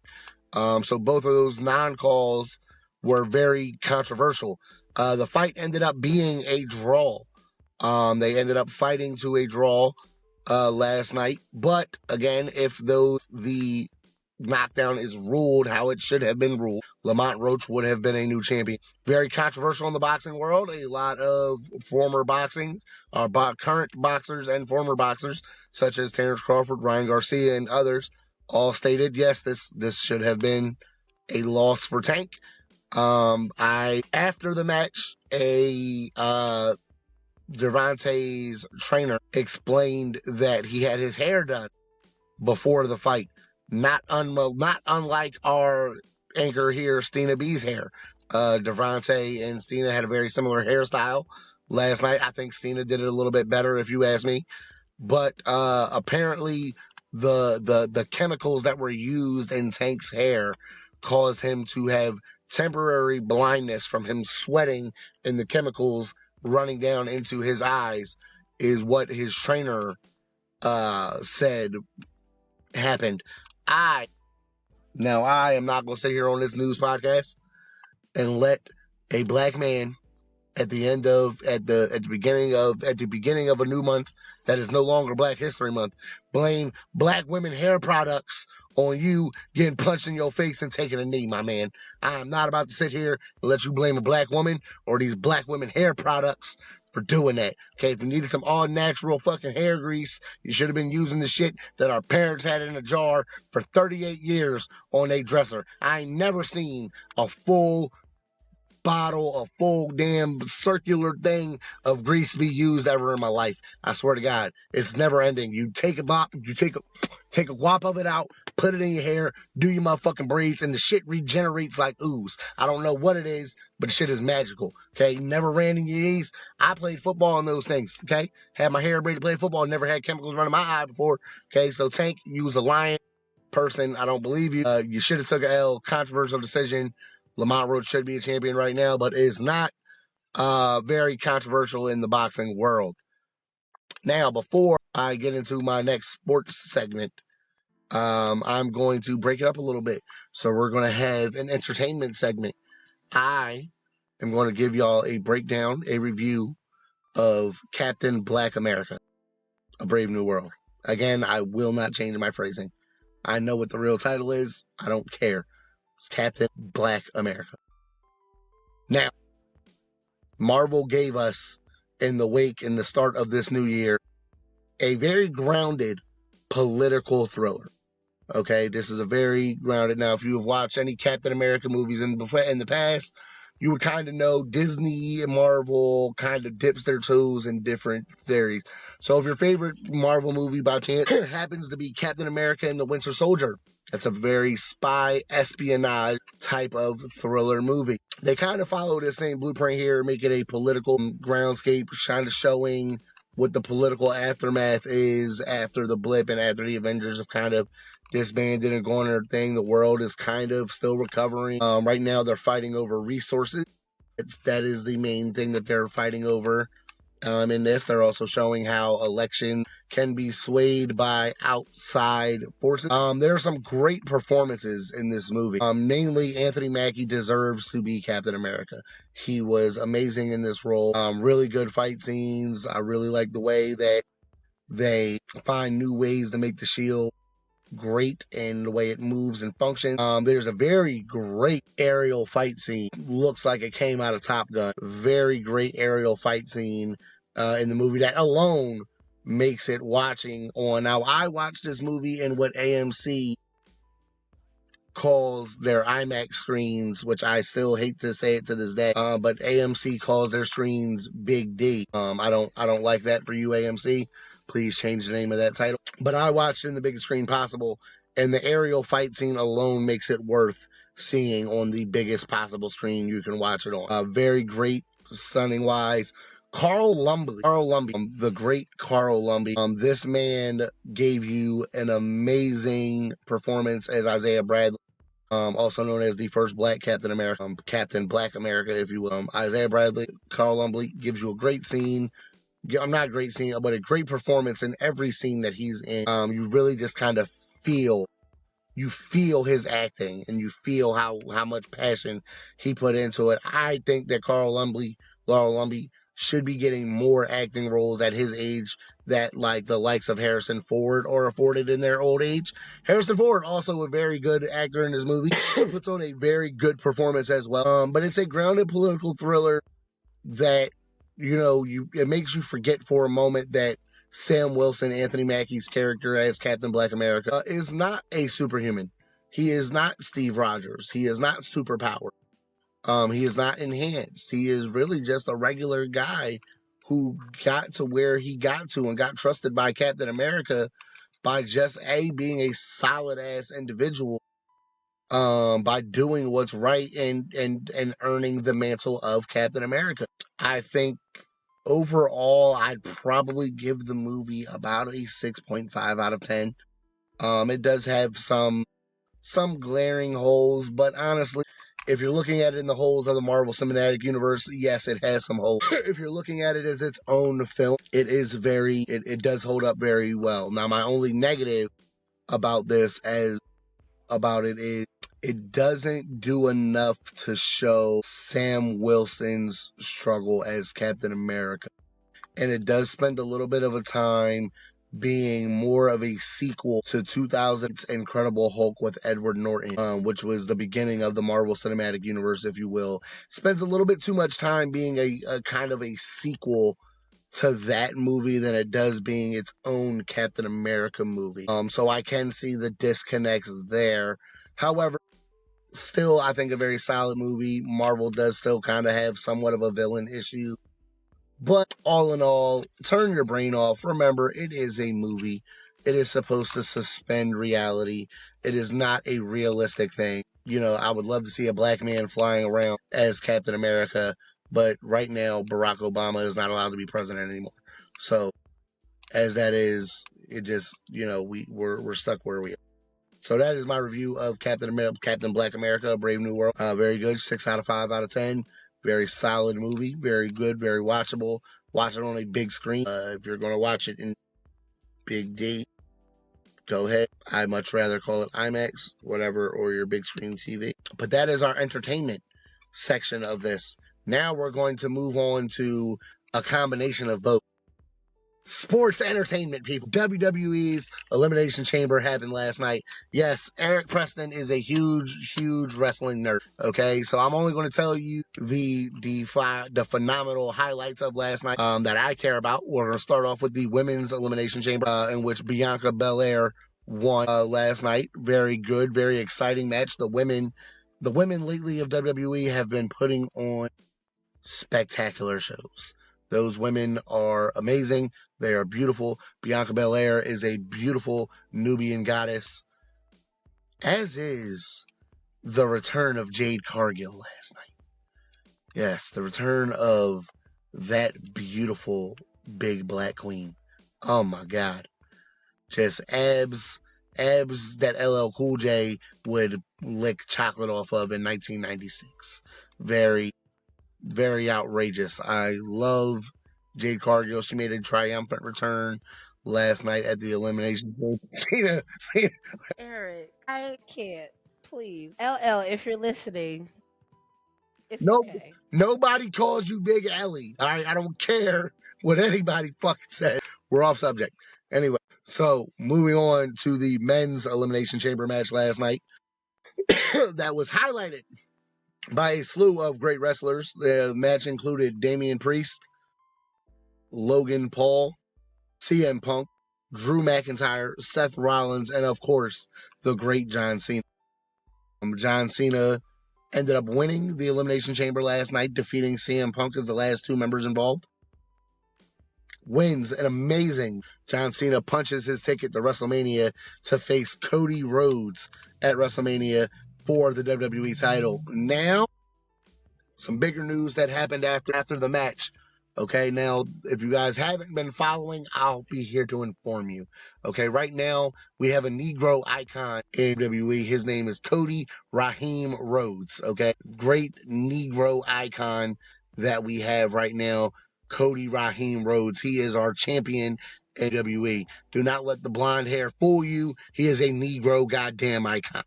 So both of those non-calls were very controversial. The fight ended up being a draw. They ended up fighting to a draw last night. But again, if the knockdown is ruled how it should have been ruled, Lamont Roach would have been a new champion. Very controversial in the boxing world. A lot of former current boxers and former boxers, such as Terrence Crawford, Ryan Garcia, and others, all stated, yes, this should have been a loss for Tank. After the match, Gervonta's trainer explained that he had his hair done before the fight, not unlike our anchor here, Stina B's hair. Gervonta and Stina had a very similar hairstyle last night. I think Stina did it a little bit better, if you ask me. But apparently, the chemicals that were used in Tank's hair caused him to have temporary blindness from him sweating and the chemicals running down into his eyes, is what his trainer said happened. I am not going to sit here on this news podcast and let a black man at the beginning of a new month that is no longer Black History Month blame black women hair products on you getting punched in your face and taking a knee, my man. I am not about to sit here and let you blame a black woman or these black women hair products for doing that. Okay, if you needed some all natural fucking hair grease, you should have been using the shit that our parents had in a jar for 38 years on a dresser. I ain't never seen a full bottle, a full damn circular thing of grease be used ever in my life. I swear to God, it's never ending. You take a whop of it out, put it in your hair, do your motherfucking braids, and the shit regenerates like ooze. I don't know what it is, but the shit is magical. Okay, never ran in your knees. I played football on those things. Okay, had my hair braided, played football, never had chemicals running my eye before. Okay, so Tank, you was a lying person. I don't believe you. You should have took a L. Controversial decision. Lamont Roach should be a champion right now, but is not very controversial in the boxing world. Now, before I get into my next sports segment, I'm going to break it up a little bit. So we're going to have an entertainment segment. I am going to give y'all a breakdown, a review of Captain Black America, A Brave New World. Again, I will not change my phrasing. I know what the real title is. I don't care. It's Captain Black America. Now, Marvel gave us, in the start of this new year, a very grounded political thriller. Okay, this is a very grounded. Now, if you have watched any Captain America movies in the past, you would kind of know Disney and Marvel kind of dips their toes in different theories. So if your favorite Marvel movie by chance happens to be Captain America and the Winter Soldier, that's a very spy espionage type of thriller movie. They kind of follow the same blueprint here, make it a political groundscape, kind of showing what the political aftermath is after the blip and after the Avengers have kind of disbanded and gone on their thing. The world is kind of still recovering. Right now, they're fighting over resources. That is the main thing that they're fighting over. In this, they're also showing how elections can be swayed by outside forces. There are some great performances in this movie. Namely, Anthony Mackie deserves to be Captain America. He was amazing in this role. Really good fight scenes. I really like the way that they find new ways to make the shield great in the way it moves and functions. There's a very great aerial fight scene. Looks like it came out of Top Gun. Very great aerial fight scene in the movie that alone makes it watching on. Now, I watched this movie in what AMC calls their IMAX screens, which I still hate to say it to this day, but AMC calls their screens Big D. I don't like that for you, AMC. Please change the name of that title. But I watched it in the biggest screen possible, and the aerial fight scene alone makes it worth seeing on the biggest possible screen you can watch it on. Very great, stunning wise. Carl Lumbly, the great Carl Lumbly. This man gave you an amazing performance as Isaiah Bradley. Also known as the first Black Captain America, Captain Black America, if you will. Isaiah Bradley, Carl Lumbly gives you a great scene. Not a great scene, but a great performance in every scene that he's in. You really just kind of feel his acting, and you feel how much passion he put into it. I think that Carl Lumbly should be getting more acting roles at his age that like the likes of Harrison Ford are afforded in their old age. Harrison Ford, also a very good actor in this movie, puts on a very good performance as well. But it's a grounded political thriller that, it makes you forget for a moment that Sam Wilson, Anthony Mackie's character as Captain Black America, is not a superhuman. He is not Steve Rogers. He is not superpowered. He is not enhanced. He is really just a regular guy who got to where he got to and got trusted by Captain America by just being a solid ass individual, by doing what's right and earning the mantle of Captain America. I think overall, I'd probably give the movie about a 6.5 out of 10. It does have some glaring holes, but honestly, if you're looking at it in the holes of the Marvel Cinematic Universe, yes, it has some holes. If you're looking at it as its own film, it does hold up very well. Now, my only negative about this is it doesn't do enough to show Sam Wilson's struggle as Captain America. And it does spend a little bit of a time being more of a sequel to 2000's Incredible Hulk with Edward Norton, which was the beginning of the Marvel Cinematic Universe, if you will. Spends a little bit too much time being a kind of a sequel to that movie than it does being its own Captain America movie. So I can see the disconnects there. However, still, I think a very solid movie. Marvel does still kind of have somewhat of a villain issue. But all in all, turn your brain off. Remember, it is a movie. It is supposed to suspend reality. It is not a realistic thing. I would love to see a black man flying around as Captain America, but right now, Barack Obama is not allowed to be president anymore. So, as that is, it just, we're stuck where we are. So that is my review of Captain Black America, Brave New World. Very good, 6 out of 5 out of 10. Very solid movie, very good, very watchable. Watch it on a big screen. If you're going to watch it in Big D, go ahead. I'd much rather call it IMAX, whatever, or your big screen TV. But that is our entertainment section of this. Now we're going to move on to a combination of both. Sports entertainment, people. WWE's Elimination Chamber happened last night. Yes, Eric Preston is a huge wrestling nerd. Okay, so I'm only going to tell you the phenomenal highlights of last night that I care about. We're going to start off with the Women's Elimination Chamber, in which Bianca Belair won last night. Very good, very exciting match. The women lately of WWE have been putting on spectacular shows. Those women are amazing. They are beautiful. Bianca Belair is a beautiful Nubian goddess, as is the return of Jade Cargill last night. Yes, the return of that beautiful big black queen. Oh my God. Just abs that LL Cool J would lick chocolate off of in 1996. Very, very outrageous. I love Jade Cargill. She made a triumphant return last night at the Elimination Chamber. Eric, I can't. Please. LL, if you're listening, it's No, okay. nobody calls you Big Ellie. All right, I don't care what anybody fucking says. We're off subject. Anyway, so moving on to the men's Elimination Chamber match last night that was highlighted by a slew of great wrestlers. The match included Damian Priest, Logan Paul, CM Punk, Drew McIntyre, Seth Rollins, and of course, the great John Cena. John Cena ended up winning the Elimination Chamber last night, defeating CM Punk as the last two members involved. Wins an amazing. John Cena punches his ticket to WrestleMania to face Cody Rhodes at WrestleMania for the WWE title. Now, some bigger news that happened after the match. Okay, now, if you guys haven't been following, I'll be here to inform you. Okay, right now, we have a Negro icon in WWE. His name is Cody Raheem Rhodes. Okay, great Negro icon that we have right now, Cody Raheem Rhodes. He is our champion in WWE. Do not let the blonde hair fool you. He is a Negro goddamn icon.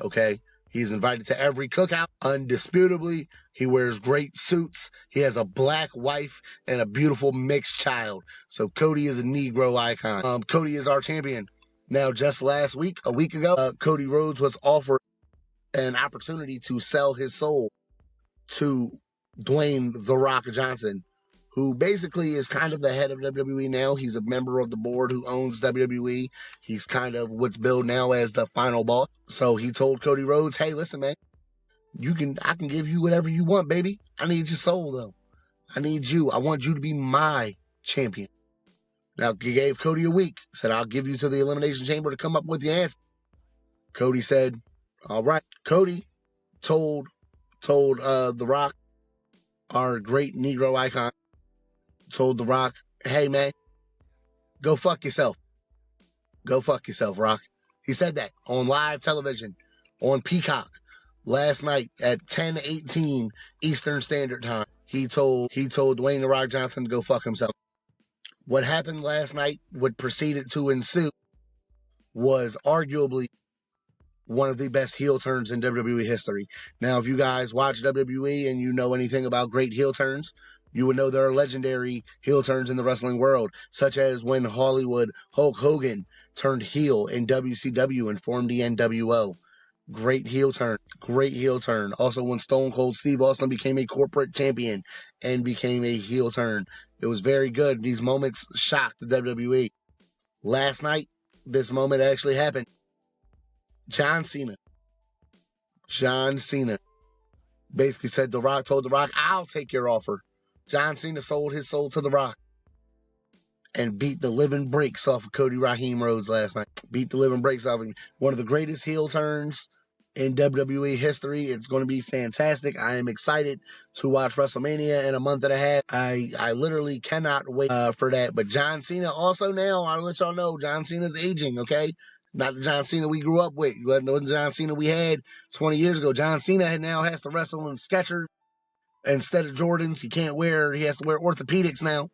Okay, he's invited to every cookout, undisputably. He wears great suits. He has a black wife and a beautiful mixed child. So Cody is a Negro icon. Cody is our champion. Now, just last week, a week ago, Cody Rhodes was offered an opportunity to sell his soul to Dwayne The Rock Johnson, who basically is kind of the head of WWE now. He's a member of the board who owns WWE. He's kind of what's billed now as the final boss. So he told Cody Rhodes, hey, listen, man, I can give you whatever you want, baby. I need your soul, though. I need you. I want you to be my champion. Now, he gave Cody a week. Said, I'll give you to the Elimination Chamber to come up with the answer. Cody said, all right. Cody told The Rock, our great Negro icon, told The Rock, hey, man, go fuck yourself. Go fuck yourself, Rock. He said that on live television on Peacock last night at 10:18 Eastern Standard Time. He told Dwayne The Rock Johnson to go fuck himself. What happened last night, what proceeded to ensue, was arguably one of the best heel turns in WWE history. Now, if you guys watch WWE and you know anything about great heel turns, you would know there are legendary heel turns in the wrestling world, such as when Hollywood Hulk Hogan turned heel in WCW and formed the NWO. Great heel turn. Great heel turn. Also, when Stone Cold Steve Austin became a corporate champion and became a heel turn. It was very good. These moments shocked the WWE. Last night, this moment actually happened. John Cena basically said, The Rock told The Rock, I'll take your offer. John Cena sold his soul to The Rock and beat the living breaks off of Cody Raheem Rhodes last night. Beat the living breaks off of him. One of the greatest heel turns in WWE history. It's going to be fantastic. I am excited to watch WrestleMania in a month and a half. I literally cannot wait for that. But John Cena also now, I'll let y'all know, John Cena's aging, okay? Not the John Cena we grew up with. But the John Cena we had 20 years ago. John Cena now has to wrestle in Skechers instead of Jordans. He has to wear orthopedics now.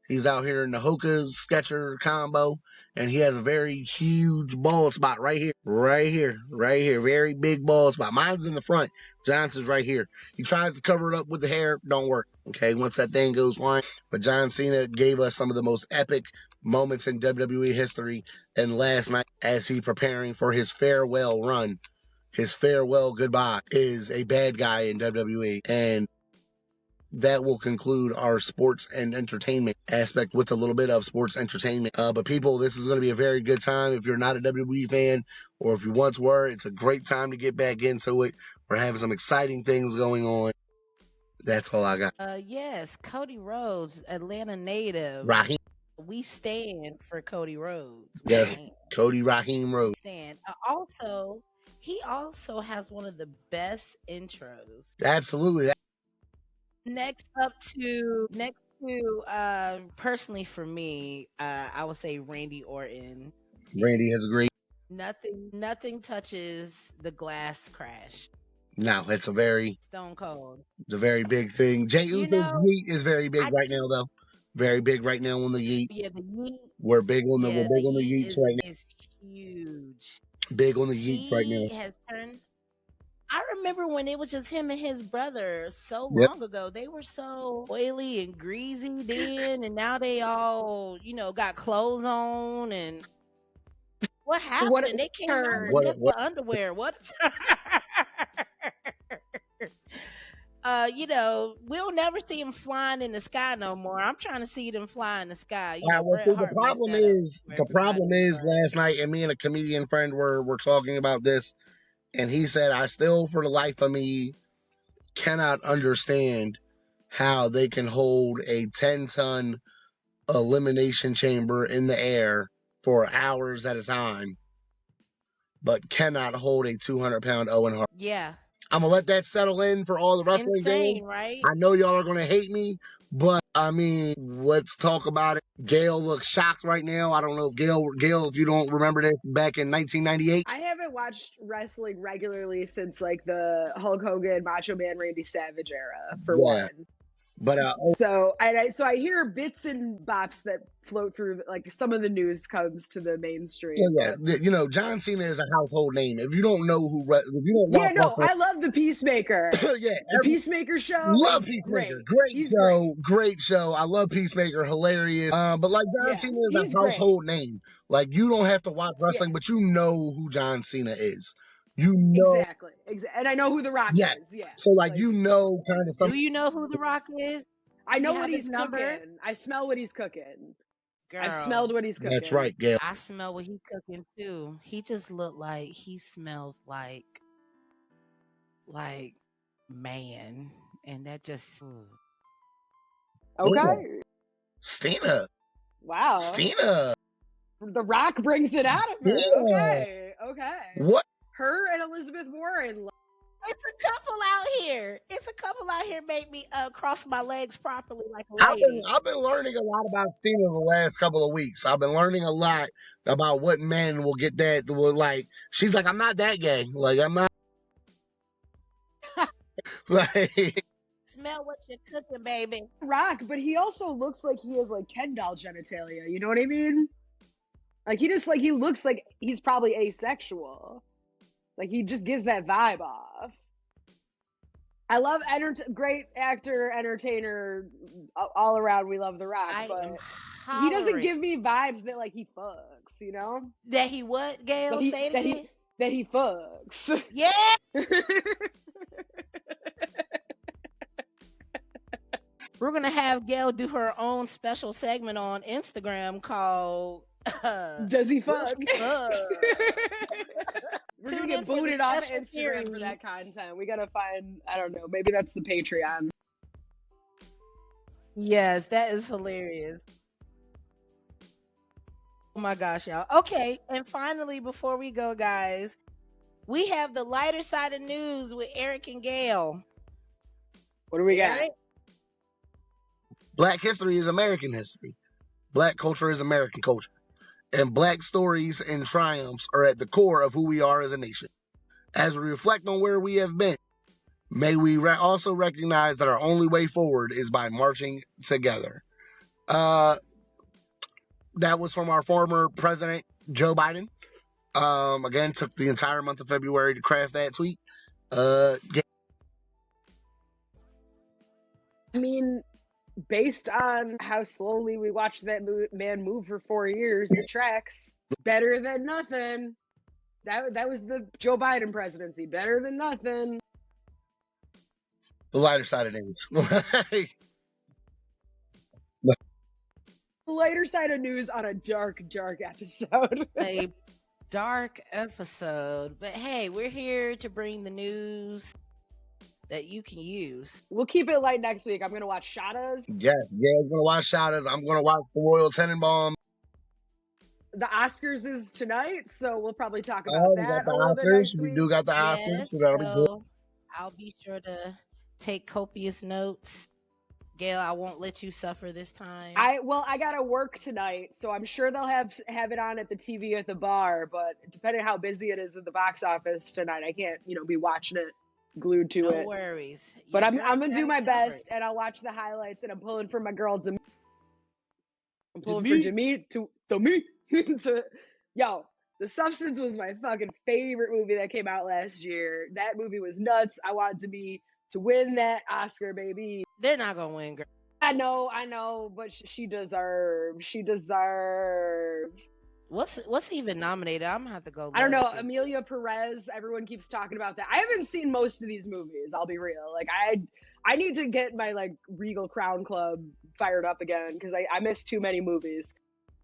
He's out here in the Hoka Sketcher combo, and he has a very huge bald spot right here. Very big bald spot. Mine's in the front. Johnson's right here. He tries to cover it up with the hair. Don't work. Okay, once that thing goes flying. But John Cena gave us some of the most epic moments in WWE history. And last night, as he preparing for his farewell run, his farewell goodbye, is a bad guy in WWE. And that will conclude our sports and entertainment aspect with a little bit of sports entertainment. But people, this is going to be a very good time. If you're not a WWE fan, or if you once were, it's a great time to get back into it. We're having some exciting things going on. That's all I got. Yes, Cody Rhodes, Atlanta native. Raheem. We stand for Cody Rhodes. Yes, Cody Raheem Rhodes. Stand. He also has one of the best intros. Absolutely. Next to personally for me, I would say Randy Orton. Randy has agreed. Nothing touches the glass crash. No, it's a very Stone Cold. It's a very big thing. Jey Uso's yeet is very big right now, though. Very big right now on the yeet. Yeah, the yeet. We're big on the yeets right now. It's huge. Big on the yeets right now. He has turned. I remember when it was just him and his brother so long ago. They were so oily and greasy then, and now they all, got clothes on. And what happened? They came out with the underwear. What? We'll never see him flying in the sky no more. I'm trying to see them fly in the sky. The problem is last night, and me and a comedian friend were talking about this, and he said, I still, for the life of me, cannot understand how they can hold a 10-ton elimination chamber in the air for hours at a time, but cannot hold a 200-pound Owen Hart. Yeah. I'm going to let that settle in for all the wrestling fans. Right? I know y'all are going to hate me, but I mean, let's talk about it. Gayle looks shocked right now. I don't know if Gayle, if you don't remember this, back in 1998. I haven't watched wrestling regularly since like the Hulk Hogan, Macho Man, Randy Savage era, for one. But so I hear bits and bops that float through, like some of the news comes to the mainstream. John Cena is a household name. If you don't know I love the Peacemaker. The Peacemaker show. Love Peacemaker. Great show. I love Peacemaker. Hilarious. But like John Cena is a household name. Like you don't have to watch wrestling, but you know who John Cena is. You know exactly, and I know who The Rock is. Yeah. So like you know kind of something. Do you know who The Rock is? I know what he's cooking. I smell what he's cooking. Girl, I've smelled what he's cooking. That's right, Gayle. I smell what he's cooking too. He just looked like he smells like man, and that just okay. Stina. Wow. Stina. The Rock brings it out of her. Yeah. Okay. What? Her and Elizabeth Warren. It's a couple out here make me cross my legs properly like a lady. I've been learning a lot about Stina the last couple of weeks. I've been learning a lot about what men will get that will like. She's like, I'm not that gay. Like I'm not. Like. Smell what you're cooking, baby. Rock, but he also looks like he has like Ken doll genitalia. You know what I mean? Like he looks like he's probably asexual. Like he just gives that vibe off. I love great actor, entertainer, all around. We love The Rock, but he doesn't give me vibes that like he fucks. You know? That he what? Gayle, say it again. That he fucks. Yeah. We're gonna have Gayle do her own special segment on Instagram called Does he fuck? We're gonna get booted off Instagram for that content. We gotta find, I don't know, maybe that's the Patreon. Yes, that is hilarious. Oh my gosh, y'all. Okay, and finally, before we go, guys, we have the lighter side of news with Eric and Gayle. What do we got? Black history is American history. Black culture is American culture. And Black stories and triumphs are at the core of who we are as a nation. As we reflect on where we have been, may we also recognize that our only way forward is by marching together. That was from our former president, Joe Biden. Again, took the entire month of February to craft that tweet. I mean, based on how slowly we watched that man move for 4 years, it tracks. Better than nothing. That was the Joe Biden presidency. Better than nothing. The lighter side of news. The lighter side of news on a dark episode. A dark episode. But hey, we're here to bring the news that you can use. We'll keep it light next week. I'm going to watch Shada's. Yes, Gail's going to watch Shada's. I'm going to watch the Royal Tenenbaum. The Oscars is tonight, so we'll probably talk about that a little bit Oscars. next We week. do got the Oscars, Yes, so that'll be good. so I'll be sure to take copious notes. Gayle, I won't let you suffer this time. I gotta work tonight, so I'm sure they'll have it on at the TV at the bar. But depending on how busy it is at the box office tonight, I can't be watching it glued to it. No worries. But Your I'm girl gonna got do it my covered. best, and I'll watch the highlights. And I'm pulling for my girl. I'm pulling for Demi to yo. The Substance was my fucking favorite movie that came out last year. That movie was nuts. I wanted Demi to win that Oscar, baby. They're not gonna win, girl. I know, but she deserves. She deserves. What's even nominated? I'm gonna have to go. I don't know. look. Amelia Perez. Everyone keeps talking about that. I haven't seen most of these movies. I'll be real. Like I need to get my Regal Crown Club fired up again because I missed too many movies.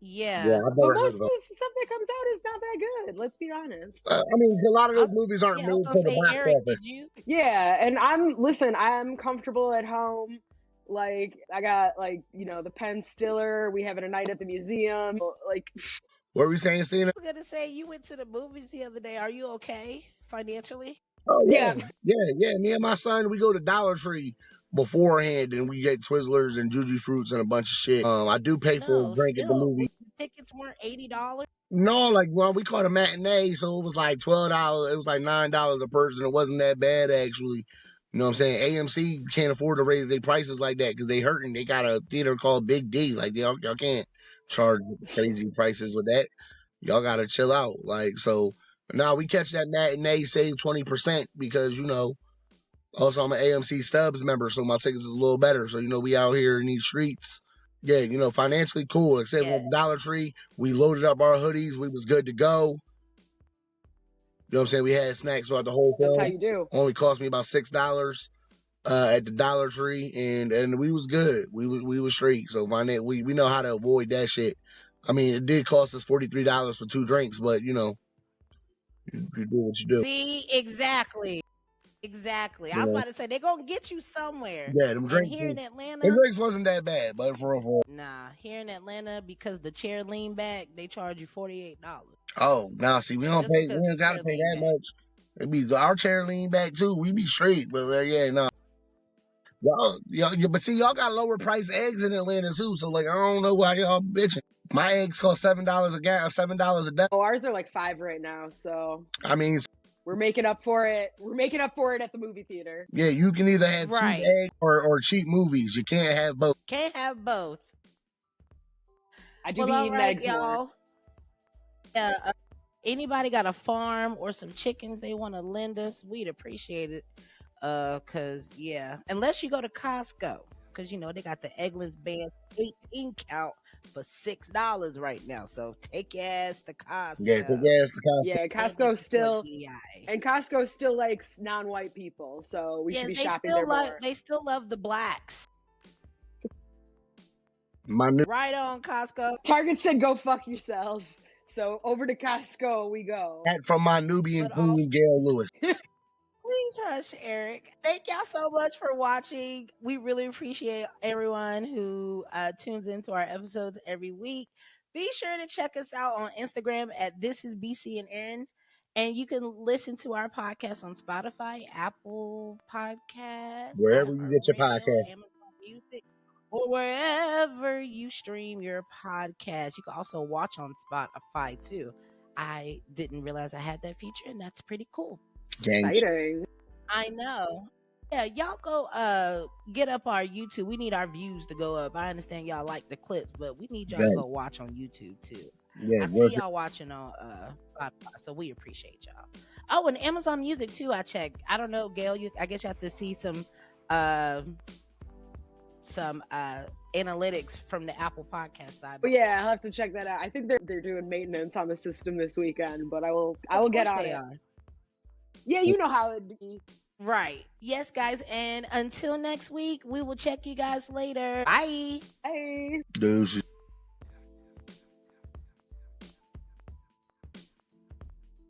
Yeah. But most of the stuff that comes out is not that good. Let's be honest. I mean, a lot of those movies aren't made for the box Eric, office. did you? Yeah, and I'm comfortable at home. Like I got the Penn Stiller. We having a night at the museum. Like, what were you saying, Stina? I was gonna say you went to the movies the other day. Are you okay financially? Oh yeah. Me and my son, we go to Dollar Tree beforehand, and we get Twizzlers and Juju Fruits and a bunch of shit. I do pay for a drink at the movie. The tickets weren't $80. No, we caught a matinee, so it was like $12. It was like $9 a person. It wasn't that bad actually. You know what I'm saying? AMC can't afford to raise their prices like that because they hurting. They got a theater called Big D. Like y'all can't charge crazy prices with that. Y'all gotta chill out. So now we catch that matinee, save 20% because also I'm an AMC Stubs member, so my tickets is a little better. So we out here in these streets. Yeah, financially cool. Except with Dollar Tree, we loaded up our hoodies. We was good to go. You know what I'm saying? We had snacks throughout the whole film. That's how you do. Only cost me about $6 at the Dollar Tree, and we was good. We was straight. So we know how to avoid that shit. I mean, it did cost us $43 for 2 drinks, but you do what you do. See, exactly. I was about to say they're gonna get you somewhere. Yeah, them drinks. And here in Atlanta, the drinks wasn't that bad, but for real. Nah, here in Atlanta, because the chair lean back, they charge you $48. Oh, now see, we don't gotta pay that much. It be our chair lean back too. We be straight, but y'all, but see, y'all got lower price eggs in Atlanta too. So I don't know why y'all bitching. My eggs cost $7 a gallon, $7 a dozen. Oh, ours are like $5 right now. So I mean, we're making up for it. We're making up for it at the movie theater. Yeah, you can either have cheap eggs or cheap movies. You can't have both. Can't have both. I do be eating eggs y'all. Yeah. Anybody got a farm or some chickens they want to lend us? We'd appreciate it. Cause unless you go to Costco, cause they got the Eggless Bands 18 count for $6 right now. So take your ass to Costco. Yeah, take your ass to Costco. Yeah, Costco still, and Costco still likes non-white people, so we should be shopping there more. They still love the blacks. Right on, Costco. Target said go fuck yourselves. So over to Costco we go. From my Nubian queen, Gayle Lewis. Please hush, Eric. Thank y'all so much for watching. We really appreciate everyone who tunes into our episodes every week. Be sure to check us out on Instagram at This Is BCNN. And you can listen to our podcast on Spotify, Apple Podcasts, wherever you get your podcast, Amazon Music, or wherever you stream your podcast. You can also watch on Spotify too. I didn't realize I had that feature, and that's pretty cool. Exciting. I know. Yeah, y'all go get up our YouTube. We need our views to go up. I understand y'all like the clips, but we need y'all to go watch on YouTube too. Yeah, I see y'all watching on Spotify, so we appreciate y'all. Oh, and Amazon Music too. I checked. I don't know, Gayle. I guess you have to see some analytics from the Apple Podcast side. But yeah, I'll have to check that out. I think they're doing maintenance on the system this weekend, but I will get on it. Yeah, you know how it be. Right. Yes, guys. And until next week, we will check you guys later. Bye. Hey. Deuces.